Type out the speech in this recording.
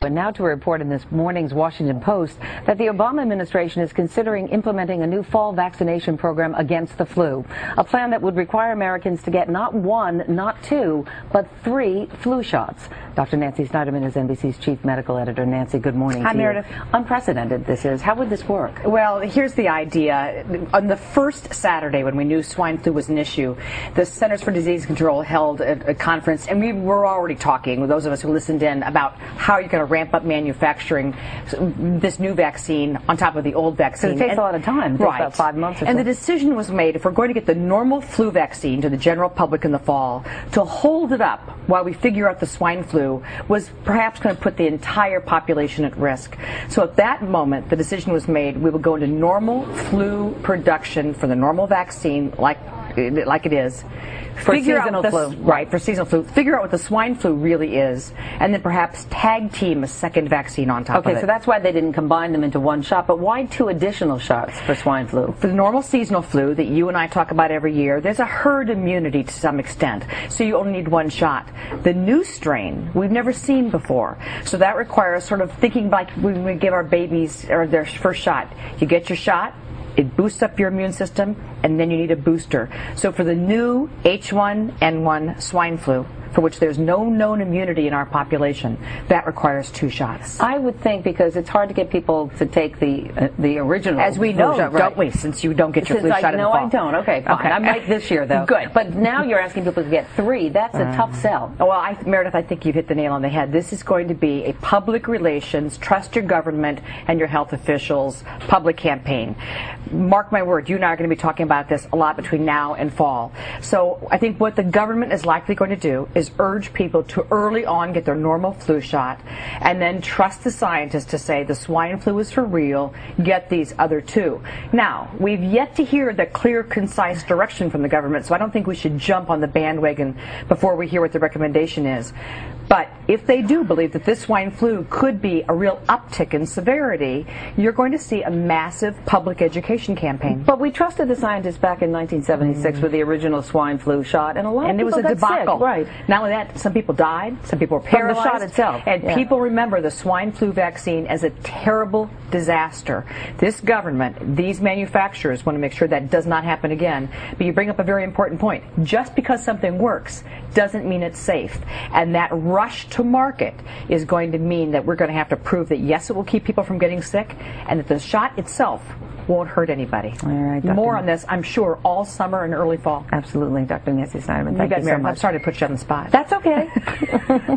And now to report in this morning's Washington Post that the Obama administration is considering implementing a new fall vaccination program against the flu, a plan that would require Americans to get not one, not two, but 3 flu shots. Dr. Nancy Snyderman is NBC's chief medical editor. Nancy, good morning. Hi, Meredith. Unprecedented this is. How would this work? Well, here's the idea. On the first Saturday when we knew swine flu was an issue, the Centers for Disease Control held a conference, and we were already talking, those of us who listened in, about how you're going to ramp up manufacturing this new vaccine on top of the old vaccine. It takes a lot of time. It takes about 5 months or so. And the decision was made, if we're going to get the normal flu vaccine to the general public in the fall, to hold it up while we figure out the swine flu was perhaps going to put the entire population at risk. So at that moment, the decision was made, we would go into normal flu production for the normal vaccine like it is. For seasonal flu. Right, for seasonal flu. Figure out what the swine flu really is, and then perhaps tag team a second vaccine on top of it. Okay, so that's why they didn't combine them into one shot, but why 2 additional shots for swine flu? For the normal seasonal flu that you and I talk about every year, there's a herd immunity to some extent, so you only need 1 shot. The new strain we've never seen before, so that requires sort of thinking like when we give our babies or their first shot. You get your shot, it boosts up your immune system, and then you need a booster. So for the new H1N1 swine flu, for which there's no known immunity in our population, that requires 2 shots. I would think, because it's hard to get people to take the original. As we know, shot, don't we? Since you don't get your flu shot in the fall. No, I don't. Okay, fine. Okay. I might this year, though. Good. But now you're asking people to get 3. That's a tough sell. Well, Meredith, I think you've hit the nail on the head. This is going to be a public relations, trust your government and your health officials, public campaign. Mark my word, you and I are going to be talking about this a lot between now and fall. So I think what the government is likely going to do is urge people to early on get their normal flu shot and then trust the scientists to say the swine flu is for real, get these other 2. Now, we've yet to hear the clear, concise direction from the government, so I don't think we should jump on the bandwagon before we hear what the recommendation is. But if they do believe that this swine flu could be a real uptick in severity, you're going to see a massive public education campaign. But we trusted the scientists back in 1976 with the original swine flu shot, and a lot of people it was a debacle. Sick. Right. Not only that, some people died, some people were paralyzed. From the shot itself. And people remember the swine flu vaccine as a terrible disaster. This government, these manufacturers want to make sure that does not happen again. But you bring up a very important point. Just because something works doesn't mean it's safe. And that rush to market is going to mean that we're going to have to prove that, yes, it will keep people from getting sick, and that the shot itself won't hurt anybody. All right, more on this, I'm sure, all summer and early fall. Absolutely, Dr. Nancy Snyderman. Thank you so much. I'm sorry to put you on the spot. That's okay.